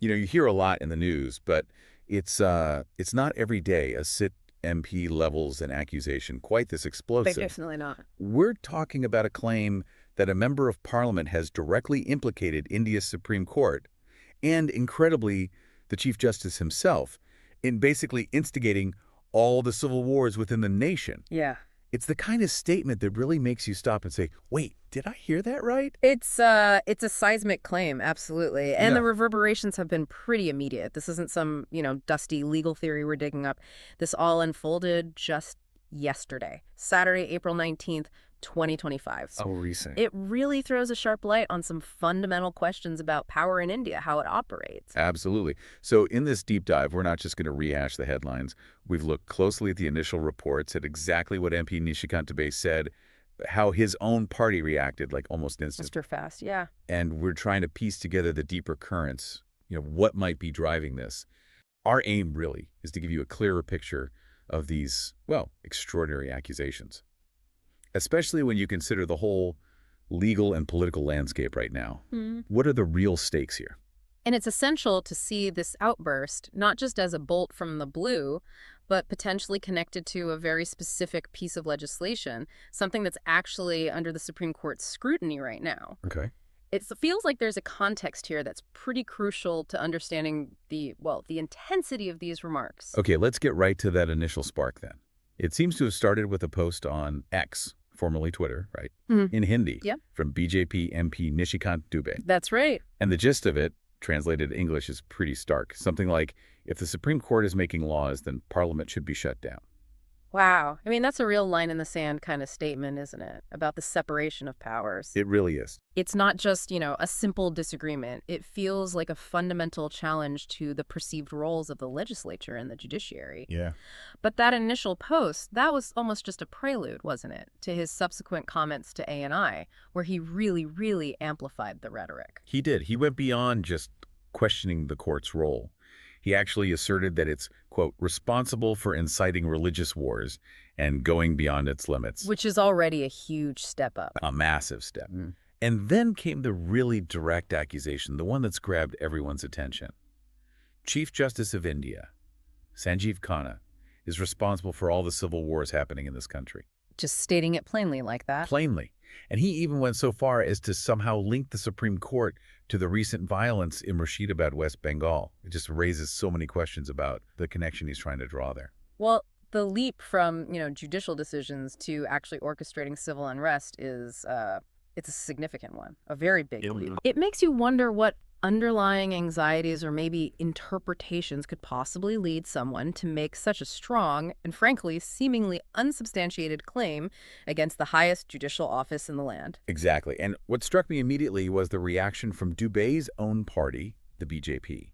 You hear a lot in the news, but it's not every day a sit MP levels an accusation quite this They're explosive. definitely not. We're talking about a claim that a member of parliament has directly implicated India's Supreme Court and, incredibly, the Chief Justice himself in basically instigating all the civil wars within the nation. Yeah. It's the kind of statement that really makes you stop and say, wait, did I hear that right? It's a seismic claim, absolutely. And the Yeah. reverberations have been pretty immediate. This isn't some, dusty legal theory we're digging up. This all unfolded just yesterday, Saturday, April 19th, 2025. Oh, recent. It really throws a sharp light on some fundamental questions about power in India, how it operates. Absolutely. So in this deep dive, we're not just going to rehash the headlines. We've looked closely at the initial reports, at exactly what MP Nishikant Dubey said, how his own party reacted, like almost instant. Mr. Fast, yeah. And we're trying to piece together the deeper currents, what might be driving this. Our aim, really, is to give you a clearer picture of these, well, extraordinary accusations, especially when you consider the whole legal and political landscape right now. What are the real stakes here? And it's essential to see this outburst not just as a bolt from the blue, but potentially connected to a very specific piece of legislation, something that's actually under the Supreme Court's scrutiny right now. Okay. It feels like there's a context here that's pretty crucial to understanding the intensity of these remarks. Okay, let's get right to that initial spark then. It seems to have started with a post on X, formerly Twitter, right? In Hindi, Yep. from BJP MP Nishikant Dubey. That's right. And the gist of it, translated to English, is pretty stark. Something like, if the Supreme Court is making laws, then Parliament should be shut down. Wow. I mean, that's a real line in the sand kind of statement, isn't it? About the separation of powers. It really is. It's not just, a simple disagreement. It feels like a fundamental challenge to the perceived roles of the legislature and the judiciary. Yeah. But that initial post, that was almost just a prelude, wasn't it, to his subsequent comments to A&I, where he really, really amplified the rhetoric. He did. He went beyond just questioning the court's role. He actually asserted that it's, quote, responsible for inciting religious wars and going beyond its limits. Which is already a huge step up. A massive step. And then came the really direct accusation, the one that's grabbed everyone's attention. Chief Justice of India, Sanjiv Khanna, is responsible for all the civil wars happening in this country. Just stating it plainly like that. Plainly. And he even went so far as to somehow link the Supreme Court to the recent violence in Murshidabad, West Bengal. It just raises so many questions about the connection he's trying to draw there. Well, the leap from, judicial decisions to actually orchestrating civil unrest is, it's a significant one, a very big leap. It makes you wonder what underlying anxieties or maybe interpretations could possibly lead someone to make such a strong and, frankly, seemingly unsubstantiated claim against the highest judicial office in the land. Exactly. And what struck me immediately was the reaction from Dubey's own party, the BJP.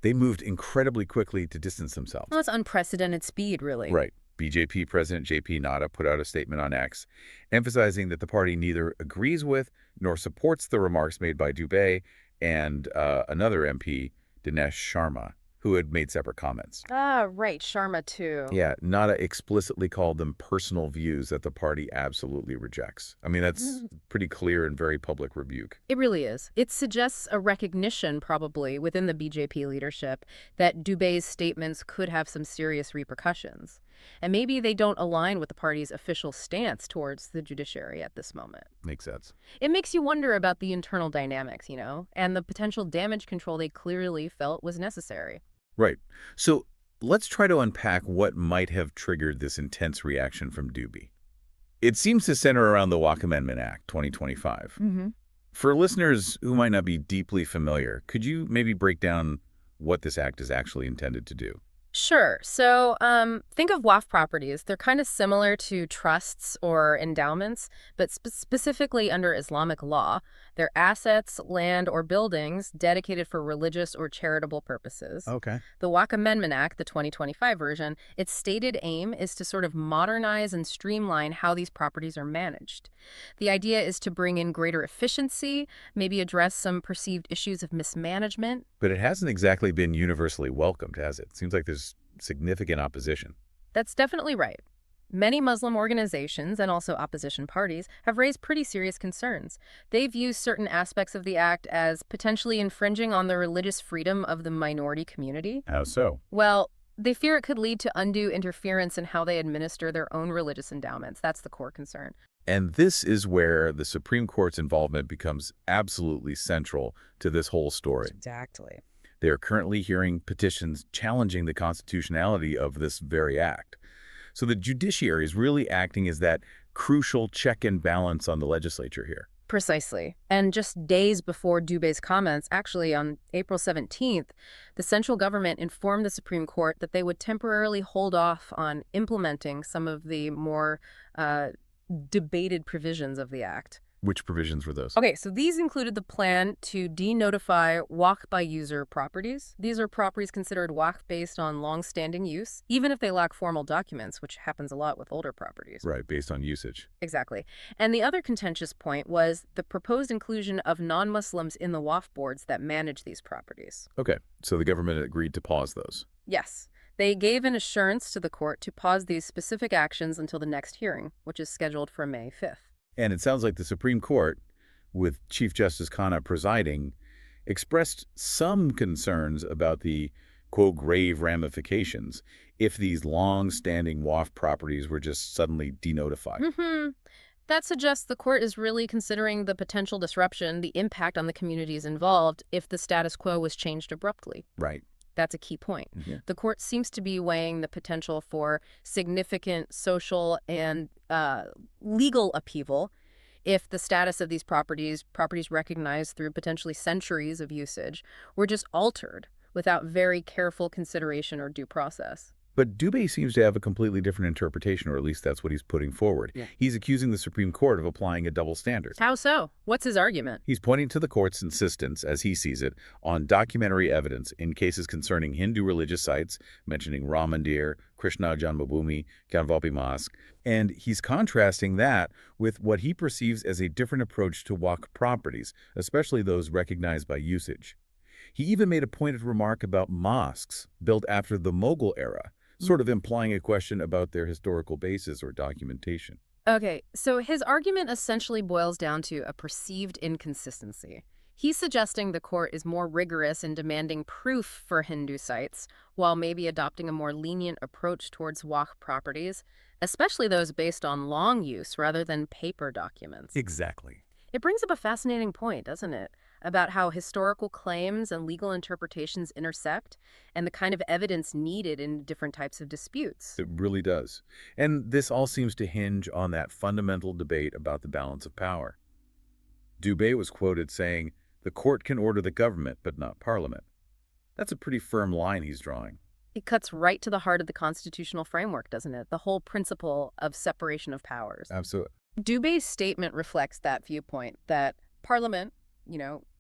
They moved incredibly quickly to distance themselves. Well, that's unprecedented speed, really. Right. BJP President JP Nadda put out a statement on X, emphasizing that the party neither agrees with nor supports the remarks made by Dubey and another MP, Dinesh Sharma, who had made separate comments. Ah, right, Sharma too. Yeah, Nadda explicitly called them personal views that the party absolutely rejects. I mean, that's pretty clear and very public rebuke. It really is. It suggests a recognition, probably, within the BJP leadership that Dubey's statements could have some serious repercussions. And maybe they don't align with the party's official stance towards the judiciary at this moment. Makes sense. It makes you wonder about the internal dynamics, and the potential damage control they clearly felt was necessary. Right. So let's try to unpack what might have triggered this intense reaction from Dubey. It seems to center around the Waqf Amendment Act 2025. For listeners who might not be deeply familiar, could you maybe break down what this act is actually intended to do? Sure. So think of Waqf properties. They're kind of similar to trusts or endowments, but specifically under Islamic law. They're assets, land, or buildings dedicated for religious or charitable purposes. Okay. The Waqf Amendment Act, the 2025 version, its stated aim is to sort of modernize and streamline how these properties are managed. The idea is to bring in greater efficiency, maybe address some perceived issues of mismanagement. But it hasn't exactly been universally welcomed, has it? Seems like there's significant opposition. That's definitely right. Many Muslim organizations and also opposition parties have raised pretty serious concerns. They've used certain aspects of the act as potentially infringing on the religious freedom of the minority community. How so? Well, they fear it could lead to undue interference in how they administer their own religious endowments. That's the core concern. And this is where the Supreme Court's involvement becomes absolutely central to this whole story. Exactly. They are currently hearing petitions challenging the constitutionality of this very act. So the judiciary is really acting as that crucial check and balance on the legislature here. Precisely. And just days before Dubey's comments, actually on April 17th, the central government informed the Supreme Court that they would temporarily hold off on implementing some of the more debated provisions of the act. Which provisions were those? Okay, so these included the plan to denotify Waqf by user properties. These are properties considered Waqf based on long-standing use, even if they lack formal documents, which happens a lot with older properties. Right, based on usage. Exactly. And the other contentious point was the proposed inclusion of non-Muslims in the Waqf boards that manage these properties. Okay, so the government agreed to pause those. Yes. They gave an assurance to the court to pause these specific actions until the next hearing, which is scheduled for May 5th. And it sounds like the Supreme Court, with Chief Justice Khanna presiding, expressed some concerns about the, quote, grave ramifications if these long-standing Waqf properties were just suddenly denotified. That suggests the court is really considering the potential disruption, the impact on the communities involved if the status quo was changed abruptly. Right. That's a key point. The court seems to be weighing the potential for significant social and legal upheaval if the status of these properties recognized through potentially centuries of usage, were just altered without very careful consideration or due process. But Dubey seems to have a completely different interpretation, or at least that's what he's putting forward. He's accusing the Supreme Court of applying a double standard. How so? What's his argument? He's pointing to the court's insistence, as he sees it, on documentary evidence in cases concerning Hindu religious sites, mentioning Ram Mandir, Krishna Janmabhoomi, Ganvapi Mosque, and he's contrasting that with what he perceives as a different approach to Waqf properties, especially those recognized by usage. He even made a pointed remark about mosques built after the Mughal era, sort of implying a question about their historical basis or documentation. Okay, so his argument essentially boils down to a perceived inconsistency. He's suggesting the court is more rigorous in demanding proof for Hindu sites, while maybe adopting a more lenient approach towards Waqf properties, especially those based on long use rather than paper documents. Exactly. It brings up a fascinating point, doesn't it? About how historical claims and legal interpretations intersect and the kind of evidence needed in different types of disputes. It really does. And this all seems to hinge on that fundamental debate about the balance of power. Dubey was quoted saying, "The court can order the government, but not Parliament." That's a pretty firm line he's drawing. It cuts right to the heart of the constitutional framework, doesn't it? The whole principle of separation of powers. Absolutely. Dubey's statement reflects that viewpoint, that Parliament,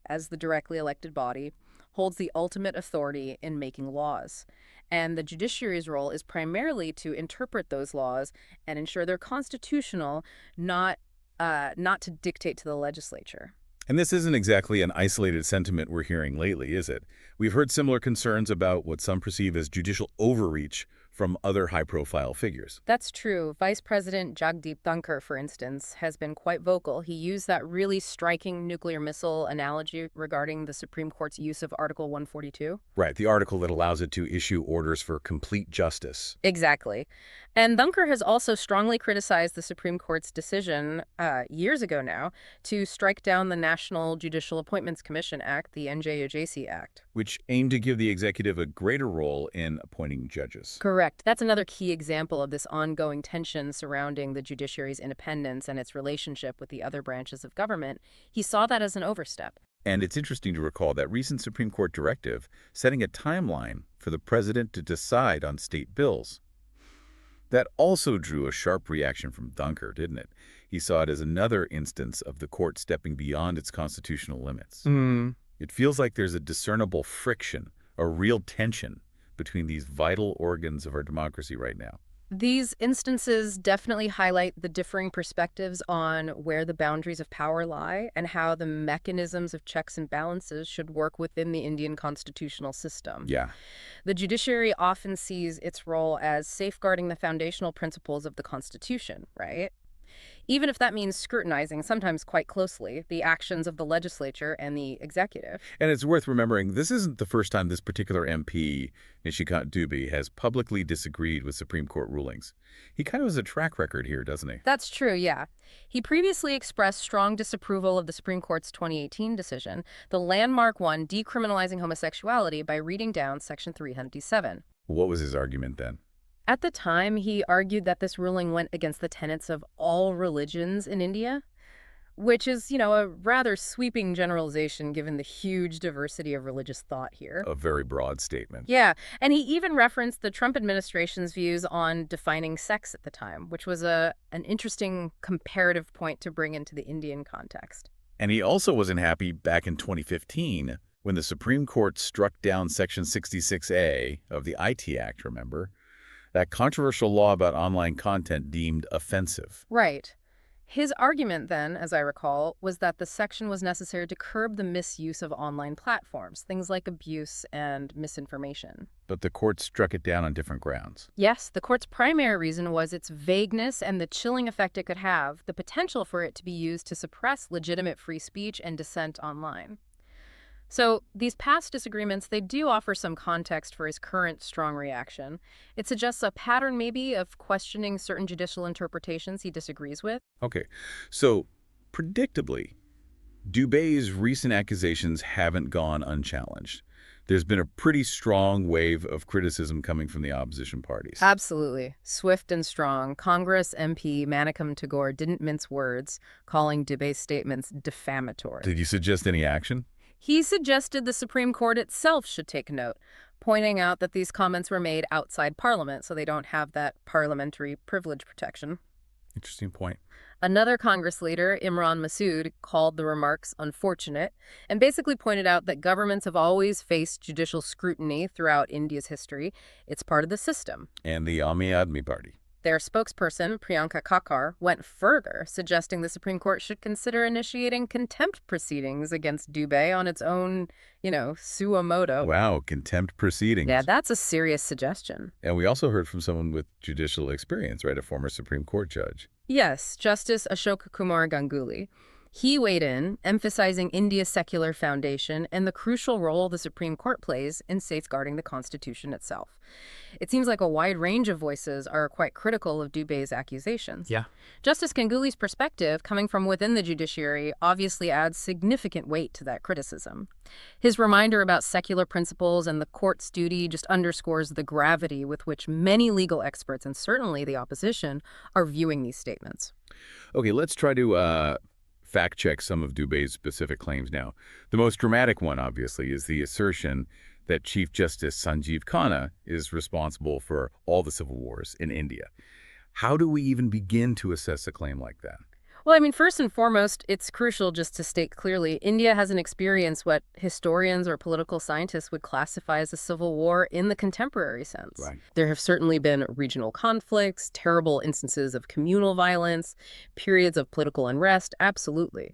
as the directly elected body, holds the ultimate authority in making laws. And the judiciary's role is primarily to interpret those laws and ensure they're constitutional, not to dictate to the legislature. And this isn't exactly an isolated sentiment we're hearing lately, is it? We've heard similar concerns about what some perceive as judicial overreach from other high-profile figures. That's true. Vice President Jagdeep Dhankhar, for instance, has been quite vocal. He used that really striking nuclear missile analogy regarding the Supreme Court's use of Article 142. Right, the article that allows it to issue orders for complete justice. Exactly. And Dhankhar has also strongly criticized the Supreme Court's decision years ago now to strike down the National Judicial Appointments Commission Act, the NJOJC Act, which aimed to give the executive a greater role in appointing judges. Correct. That's another key example of this ongoing tension surrounding the judiciary's independence and its relationship with the other branches of government. He saw that as an overstep. And it's interesting to recall that recent Supreme Court directive setting a timeline for the president to decide on state bills. That also drew a sharp reaction from Dhankhar, didn't it? He saw it as another instance of the court stepping beyond its constitutional limits. It feels like there's a discernible friction, a real tension between these vital organs of our democracy right now. These instances definitely highlight the differing perspectives on where the boundaries of power lie and how the mechanisms of checks and balances should work within the Indian constitutional system. Yeah. The judiciary often sees its role as safeguarding the foundational principles of the Constitution, right? Even if that means scrutinizing, sometimes quite closely, the actions of the legislature and the executive. And it's worth remembering, this isn't the first time this particular MP, Nishikant Dubey, has publicly disagreed with Supreme Court rulings. He kind of has a track record here, doesn't he? That's true, yeah. He previously expressed strong disapproval of the Supreme Court's 2018 decision, the landmark one decriminalizing homosexuality, by reading down Section 307. What was his argument then? At the time, he argued that this ruling went against the tenets of all religions in India, which is, a rather sweeping generalization given the huge diversity of religious thought here. A very broad statement. Yeah, and he even referenced the Trump administration's views on defining sex at the time, which was an interesting comparative point to bring into the Indian context. And he also wasn't happy back in 2015 when the Supreme Court struck down Section 66A of the IT Act, remember? That controversial law about online content deemed offensive. Right. His argument then, as I recall, was that the section was necessary to curb the misuse of online platforms, things like abuse and misinformation. But the court struck it down on different grounds. Yes, the court's primary reason was its vagueness and the chilling effect it could have, the potential for it to be used to suppress legitimate free speech and dissent online. So these past disagreements, they do offer some context for his current strong reaction. It suggests a pattern maybe of questioning certain judicial interpretations he disagrees with. Okay, so predictably, Dubey's recent accusations haven't gone unchallenged. There's been a pretty strong wave of criticism coming from the opposition parties. Absolutely. Swift and strong. Congress MP Manikam Tagore didn't mince words, calling Dubey's statements defamatory. Did you suggest any action? He suggested the Supreme Court itself should take note, pointing out that these comments were made outside Parliament, so they don't have that parliamentary privilege protection. Interesting point. Another Congress leader, Imran Masood, called the remarks unfortunate and basically pointed out that governments have always faced judicial scrutiny throughout India's history. It's part of the system. And the Aam Aadmi Party. Their spokesperson, Priyanka Kakkar, went further, suggesting the Supreme Court should consider initiating contempt proceedings against Dubey on its own, suo moto. Wow, contempt proceedings. Yeah, that's a serious suggestion. And we also heard from someone with judicial experience, right? A former Supreme Court judge. Yes, Justice Ashok Kumar Ganguly. He weighed in, emphasizing India's secular foundation and the crucial role the Supreme Court plays in safeguarding the Constitution itself. It seems like a wide range of voices are quite critical of Dubey's accusations. Yeah. Justice Ganguly's perspective, coming from within the judiciary, obviously adds significant weight to that criticism. His reminder about secular principles and the court's duty just underscores the gravity with which many legal experts, and certainly the opposition, are viewing these statements. Okay, let's try to fact-check some of Dubey's specific claims now. The most dramatic one, obviously, is the assertion that Chief Justice Sanjiv Khanna is responsible for all the civil wars in India. How do we even begin to assess a claim like that? Well, first and foremost, it's crucial just to state clearly, India hasn't experienced what historians or political scientists would classify as a civil war in the contemporary sense. Right. There have certainly been regional conflicts, terrible instances of communal violence, periods of political unrest, absolutely.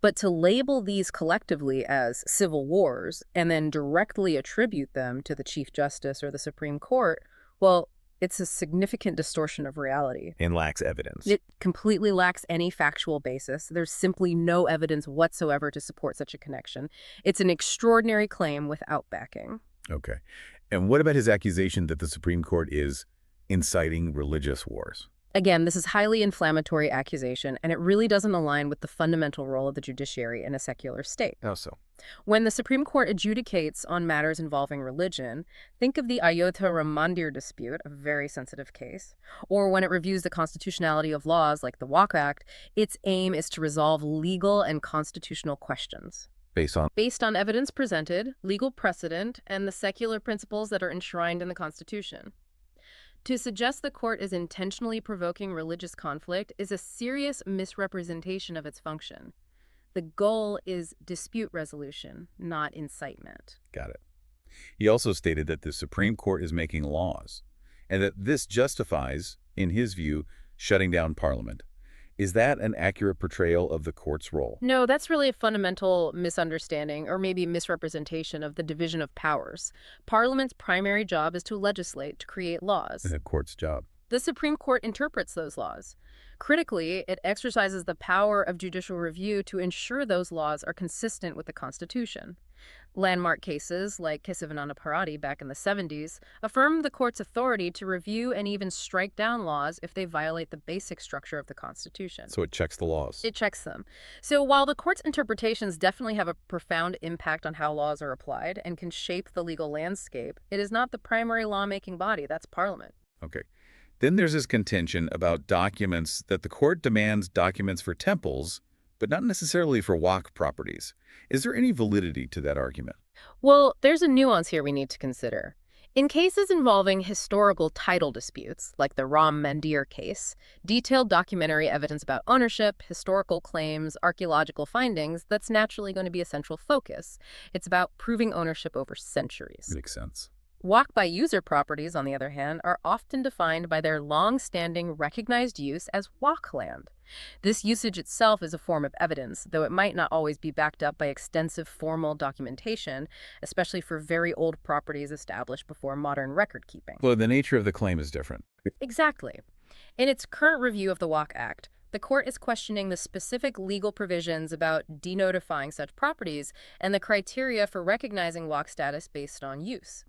But to label these collectively as civil wars and then directly attribute them to the Chief Justice or the Supreme Court, well, it's a significant distortion of reality. And lacks evidence. It completely lacks any factual basis. There's simply no evidence whatsoever to support such a connection. It's an extraordinary claim without backing. Okay. And what about his accusation that the Supreme Court is inciting religious wars? Again, this is highly inflammatory accusation, and it really doesn't align with the fundamental role of the judiciary in a secular state. How so? When the Supreme Court adjudicates on matters involving religion, think of the Ayodhya Ram Mandir dispute, a very sensitive case, or when it reviews the constitutionality of laws like the Waqf Act, its aim is to resolve legal and constitutional questions. Based on evidence presented, legal precedent, and the secular principles that are enshrined in the Constitution. To suggest the court is intentionally provoking religious conflict is a serious misrepresentation of its function. The goal is dispute resolution, not incitement. Got it. He also stated that the Supreme Court is making laws, and that this justifies, in his view, shutting down Parliament. Is that an accurate portrayal of the court's role? No, that's really a fundamental misunderstanding or maybe misrepresentation of the division of powers. Parliament's primary job is to legislate, to create laws. The court's job. The Supreme Court interprets those laws. Critically, it exercises the power of judicial review to ensure those laws are consistent with the Constitution. Landmark cases, like Kesavananda Bharati back in the 70s, affirmed the court's authority to review and even strike down laws if they violate the basic structure of the Constitution. So it checks the laws. It checks them. So while the court's interpretations definitely have a profound impact on how laws are applied and can shape the legal landscape, it is not the primary lawmaking body. That's Parliament. Okay. Then there's this contention about documents that the court demands documents for temples, but not necessarily for Waqf properties. Is there any validity to that argument? Well, there's a nuance here we need to consider. In cases involving historical title disputes, like the Ram Mandir case, detailed documentary evidence about ownership, historical claims, archaeological findings, that's naturally going to be a central focus. It's about proving ownership over centuries. Makes sense. Waqf by user properties, on the other hand, are often defined by their long-standing recognized use as Waqf land. This usage itself is a form of evidence, though it might not always be backed up by extensive formal documentation, especially for very old properties established before modern record-keeping. Well, the nature of the claim is different. Exactly. In its current review of the Waqf Act, the court is questioning the specific legal provisions about denotifying such properties and the criteria for recognizing Waqf status based on use.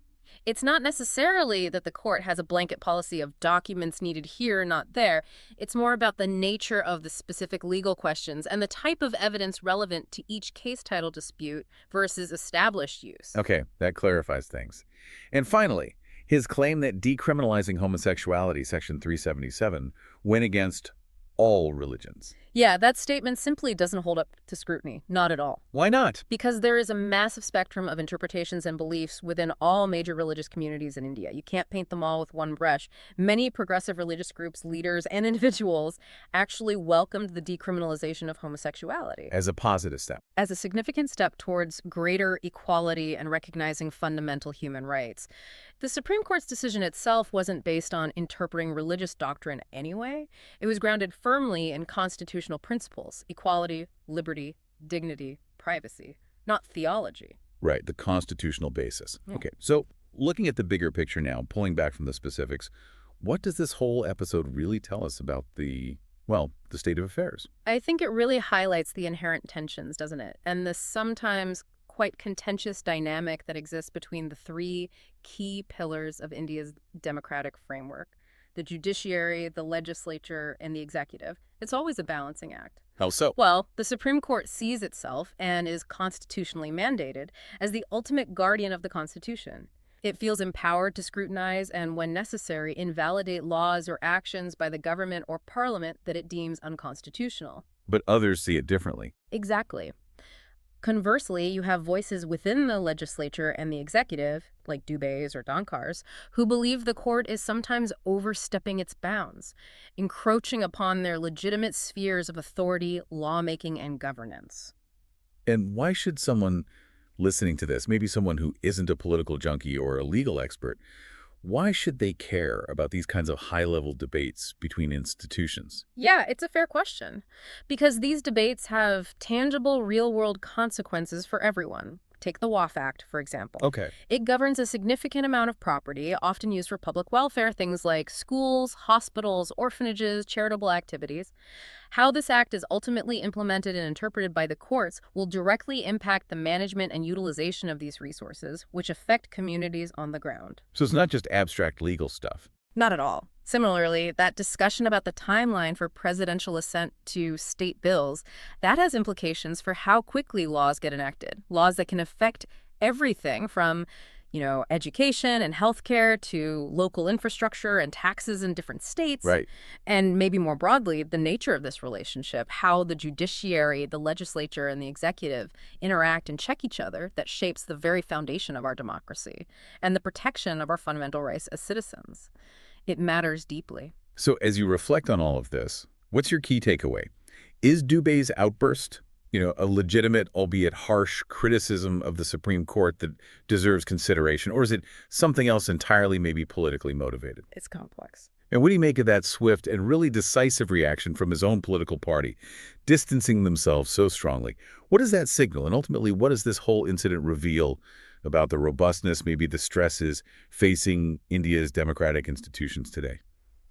It's not necessarily that the court has a blanket policy of documents needed here, not there. It's more about the nature of the specific legal questions and the type of evidence relevant to each case title dispute versus established use. Okay, that clarifies things. And finally, his claim that decriminalizing homosexuality, Section 377, went against all religions. Yeah, that statement simply doesn't hold up to scrutiny. Not at all. Why not? Because there is a massive spectrum of interpretations and beliefs within all major religious communities in India. You can't paint them all with one brush. Many progressive religious groups, leaders, and individuals actually welcomed the decriminalization of homosexuality As a positive step. as a significant step towards greater equality and recognizing fundamental human rights. The Supreme Court's decision itself wasn't based on interpreting religious doctrine anyway. It was grounded firmly in constitutional principles: equality, liberty, dignity, privacy, not theology. Right, the constitutional basis. Yeah. Okay, so looking at the bigger picture now, pulling back from the specifics, what does this whole episode really tell us about the state of affairs? I think it really highlights the inherent tensions, doesn't it? And the sometimes quite contentious dynamic that exists between the three key pillars of India's democratic framework: the judiciary, the legislature, and the executive. It's always a balancing act. How so? Well, the Supreme Court sees itself, and is constitutionally mandated, as the ultimate guardian of the Constitution. It feels empowered to scrutinize and, when necessary, invalidate laws or actions by the government or parliament that it deems unconstitutional. But others see it differently. Exactly. Conversely, you have voices within the legislature and the executive, like Dubeys or Dankars, who believe the court is sometimes overstepping its bounds, encroaching upon their legitimate spheres of authority, lawmaking, and governance. And why should someone listening to this, maybe someone who isn't a political junkie or a legal expert, why should they care about these kinds of high-level debates between institutions? Yeah, it's a fair question, because these debates have tangible, real-world consequences for everyone. Take the Waqf Act, for example. Okay. It governs a significant amount of property, often used for public welfare, things like schools, hospitals, orphanages, charitable activities. How this act is ultimately implemented and interpreted by the courts will directly impact the management and utilization of these resources, which affect communities on the ground. So it's not just abstract legal stuff. Not at all. Similarly, that discussion about the timeline for presidential assent to state bills, that has implications for how quickly laws get enacted. Laws that can affect everything from, education and healthcare to local infrastructure and taxes in different states. Right. And maybe more broadly, the nature of this relationship, how the judiciary, the legislature, and the executive interact and check each other, that shapes the very foundation of our democracy and the protection of our fundamental rights as citizens. It matters deeply. So as you reflect on all of this, what's your key takeaway? Is Dubey's outburst A legitimate, albeit harsh, criticism of the Supreme Court that deserves consideration? Or is it something else entirely, maybe politically motivated? It's complex. And what do you make of that swift and really decisive reaction from his own political party, distancing themselves so strongly? What does that signal? And ultimately, what does this whole incident reveal about the robustness, maybe the stresses facing India's democratic institutions today?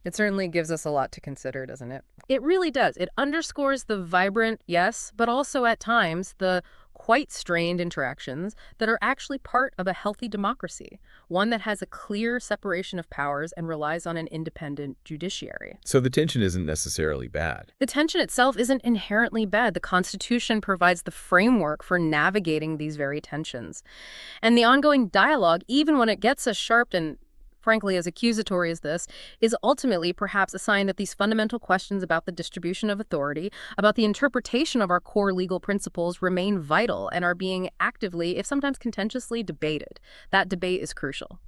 It certainly gives us a lot to consider, doesn't it? It really does. It underscores the vibrant, yes, but also at times the quite strained interactions that are actually part of a healthy democracy, one that has a clear separation of powers and relies on an independent judiciary. So the tension isn't necessarily bad. The tension itself isn't inherently bad. The Constitution provides the framework for navigating these very tensions. And the ongoing dialogue, even when it gets as sharp and frankly as accusatory as this, is ultimately perhaps a sign that these fundamental questions about the distribution of authority, about the interpretation of our core legal principles, remain vital and are being actively, if sometimes contentiously, debated. That debate is crucial.